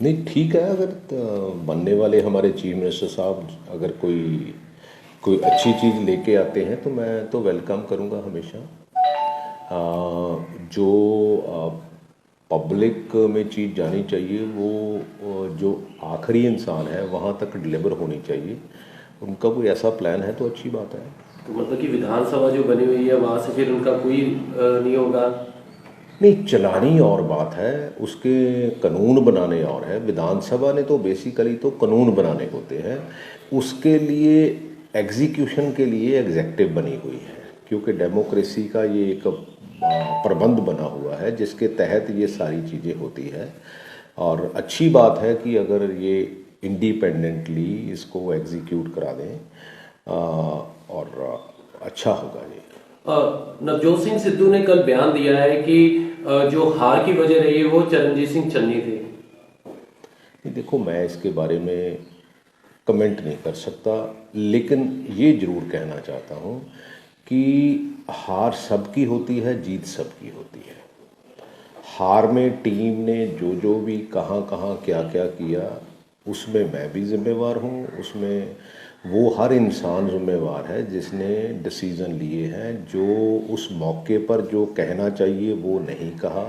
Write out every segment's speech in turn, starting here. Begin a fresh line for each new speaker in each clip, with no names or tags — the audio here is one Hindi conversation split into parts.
नहीं ठीक है, अगर बनने वाले हमारे चीफ मिनिस्टर साहब अगर कोई कोई अच्छी चीज़ लेके आते हैं तो मैं तो वेलकम करूँगा हमेशा। जो पब्लिक में चीज़ जानी चाहिए वो जो आखिरी इंसान है वहाँ तक डिलीवर होनी चाहिए। उनका कोई ऐसा प्लान है तो अच्छी बात है।
तो मतलब कि विधानसभा जो बनी हुई है वहाँ से फिर उनका कोई नहीं होगा?
नहीं, चलानी और बात है, उसके कानून बनाने और है। विधानसभा ने तो बेसिकली तो कानून बनाने होते हैं, उसके लिए एग्जीक्यूशन के लिए एग्जेक्टिव बनी हुई है, क्योंकि डेमोक्रेसी का ये एक प्रबंध बना हुआ है जिसके तहत ये सारी चीज़ें होती है। और अच्छी बात है कि अगर ये इंडिपेंडेंटली इसको एग्जीक्यूट करा दें और अच्छा होगा ये।
नवजोत सिंह सिद्धू ने कल बयान दिया है कि जो हार की वजह रही है वो चरणजीत सिंह चन्नी थे।
नहीं, देखो मैं इसके बारे में कमेंट नहीं कर सकता, लेकिन ये ज़रूर कहना चाहता हूँ कि हार सबकी होती है, जीत सबकी होती है। हार में टीम ने जो जो भी कहाँ कहाँ क्या क्या किया उसमें मैं भी जिम्मेवार हूँ, उसमें वो हर इंसान जिम्मेवार है जिसने डिसीज़न लिए हैं, जो उस मौके पर जो कहना चाहिए वो नहीं कहा,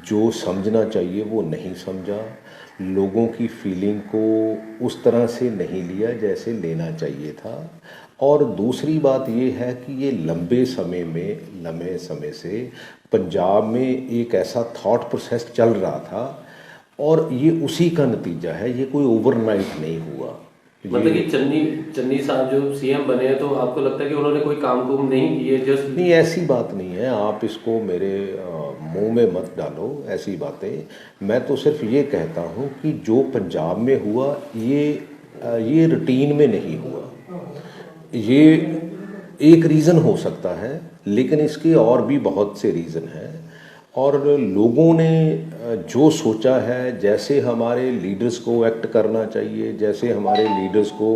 जो समझना चाहिए वो नहीं समझा, लोगों की फीलिंग को उस तरह से नहीं लिया जैसे लेना चाहिए था। और दूसरी बात ये है कि ये लंबे समय से पंजाब में एक ऐसा थॉट प्रोसेस चल रहा था और ये उसी का नतीजा है, ये कोई ओवरनाइट नहीं हुआ।
मतलब कि चन्नी चन्नी साहब जो सीएम बने हैं तो आपको लगता है कि उन्होंने कोई काम कुम नहीं किए? जस्ट
नहीं, ऐसी बात नहीं है, आप इसको मेरे मुंह में मत डालो ऐसी बातें। मैं तो सिर्फ ये कहता हूँ कि जो पंजाब में हुआ ये रूटीन में नहीं हुआ। ये एक रीज़न हो सकता है, लेकिन इसके और भी बहुत से रीज़न हैं। और लोगों ने जो सोचा है, जैसे हमारे लीडर्स को एक्ट करना चाहिए, जैसे हमारे लीडर्स को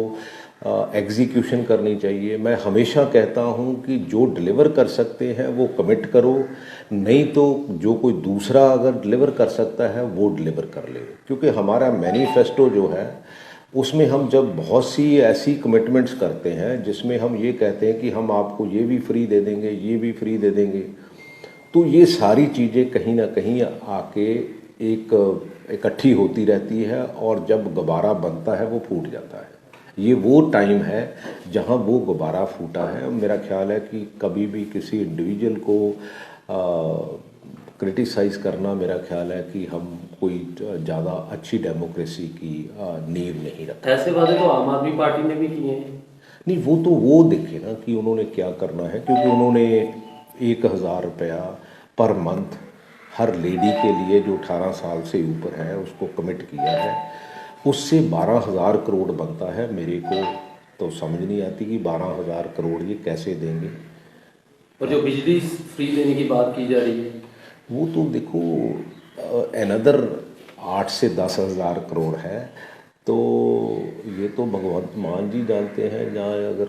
एग्जीक्यूशन करनी चाहिए। मैं हमेशा कहता हूँ कि जो डिलीवर कर सकते हैं वो कमिट करो, नहीं तो जो कोई दूसरा अगर डिलीवर कर सकता है वो डिलीवर कर ले। क्योंकि हमारा मैनिफेस्टो जो है उसमें हम जब बहुत सी ऐसी कमिटमेंट्स करते हैं जिसमें हम ये कहते हैं कि हम आपको ये भी फ्री दे देंगे, ये भी फ्री दे देंगे, तो ये सारी चीज़ें कहीं ना कहीं आके एक इकट्ठी होती रहती है और जब गुब्बारा बनता है वो फूट जाता है। ये वो टाइम है जहाँ वो गुब्बारा फूटा है। मेरा ख्याल है कि कभी भी किसी इंडिविजुअल को क्रिटिसाइज़ करना, मेरा ख्याल है कि हम कोई ज़्यादा अच्छी डेमोक्रेसी की नींव नहीं रखते।
ऐसे वादे तो आम आदमी पार्टी ने भी किए हैं।
नहीं, वो तो वो देखे ना कि उन्होंने क्या करना है, क्योंकि उन्होंने 1,000 रुपया पर मंथ हर लेडी के लिए जो 18 साल से ऊपर है उसको कमिट किया है। उससे 12,000 करोड़ बनता है। मेरे को तो समझ नहीं आती कि 12,000 करोड़ ये कैसे देंगे।
और जो बिजली फ्री देने की बात की जा रही है
वो तो देखो अनदर 8 से 10,000 करोड़ है। तो ये तो भगवंत मान जी जानते हैं। जहाँ अगर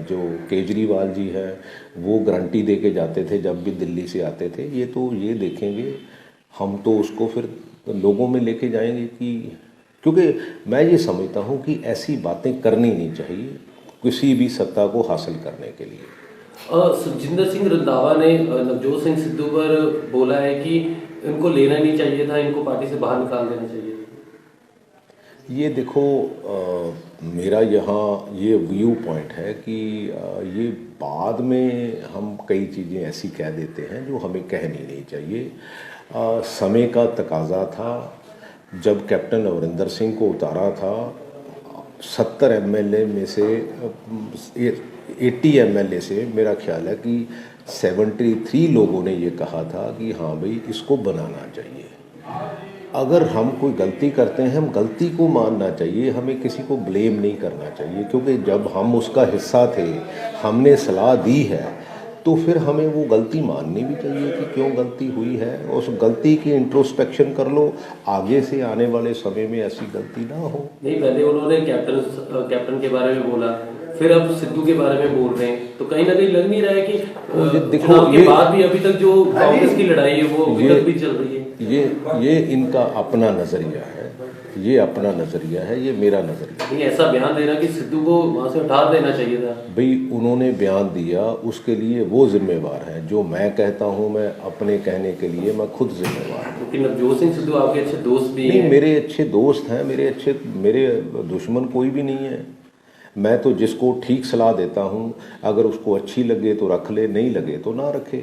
जो केजरीवाल जी हैं वो गारंटी दे के जाते थे जब भी दिल्ली से आते थे, ये तो ये देखेंगे। हम तो उसको फिर लोगों में लेके जाएंगे कि, क्योंकि मैं ये समझता हूँ कि ऐसी बातें करनी नहीं चाहिए किसी भी सत्ता को हासिल करने के लिए।
सुखजिंदर सिंह रंधावा ने नवजोत सिंह सिद्धू पर बोला है कि इनको लेना नहीं चाहिए था, इनको पार्टी से बाहर निकाल देना चाहिए।
ये देखो मेरा यहाँ ये व्यू पॉइंट है कि ये बाद में हम कई चीज़ें ऐसी कह देते हैं जो हमें कहनी नहीं चाहिए। समय का तकाजा था। जब कैप्टन अमरिंदर सिंह को उतारा था, 70 एमएलए में से 80 एमएलए से मेरा ख्याल है कि 73 लोगों ने ये कहा था कि हाँ भाई इसको बनाना चाहिए। अगर हम कोई गलती करते हैं, हम गलती को मानना चाहिए, हमें किसी को ब्लेम नहीं करना चाहिए। क्योंकि जब हम उसका हिस्सा थे, हमने सलाह दी है, तो फिर हमें वो गलती माननी भी चाहिए कि क्यों गलती हुई है। उस गलती की इंट्रोस्पेक्शन कर लो, आगे से आने वाले समय में ऐसी गलती ना हो।
नहीं, पहले उन्होंने कैप्टन के बारे में बोला फिर अब सिद्धू के बारे में बोल रहे हैं, तो कहीं ना कहीं लग नहीं रहा है कि
देखो,
चुनाव के बाद भी अभी तक जो कांग्रेस की लड़ाई है वो अभी तक भी चल रही है।
ये इनका अपना नजरिया है, ये अपना नजरिया है, ये मेरा नजरिया है।
नहीं, ऐसा बयान देना कि सिद्धू को वहां से हटा देना चाहिए था।
भाई उन्होंने बयान दिया, उसके लिए वो जिम्मेवार हैं। जो मैं कहता हूँ, मैं अपने कहने के लिए मैं खुद जिम्मेवार हूँ।
क्योंकि नवजोत सिंह सिद्धू आपके अच्छे दोस्त भी
नहीं,
हैं।
मेरे अच्छे दोस्त हैं, मेरे दुश्मन कोई भी नहीं है। मैं तो जिसको ठीक सलाह देता हूँ, अगर उसको अच्छी लगे तो रख ले, नहीं लगे तो ना रखे।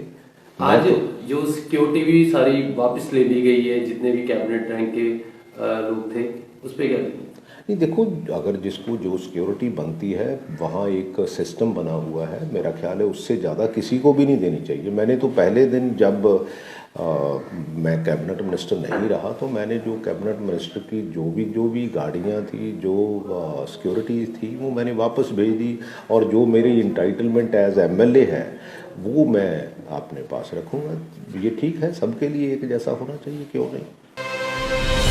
आज जो सिक्योरिटी भी सारी वापस ले ली गई है, जितने भी कैबिनेट रैंक के लोग थे, उस पर क्या
नहीं, देखो, अगर जिसको जो सिक्योरिटी बनती है, वहाँ एक सिस्टम बना हुआ है, मेरा ख्याल है उससे ज़्यादा किसी को भी नहीं देनी चाहिए। मैंने तो पहले दिन जब मैं कैबिनेट मिनिस्टर नहीं रहा, तो मैंने जो कैबिनेट मिनिस्टर की जो भी गाड़ियाँ थी, जो सिक्योरिटी थी, वो मैंने वापस भेज दी। और जो मेरी इंटाइटलमेंट एज एमएलए है, वो मैं अपने पास रखूँगा। ये ठीक है, सबके लिए एक जैसा होना चाहिए, क्यों नहीं।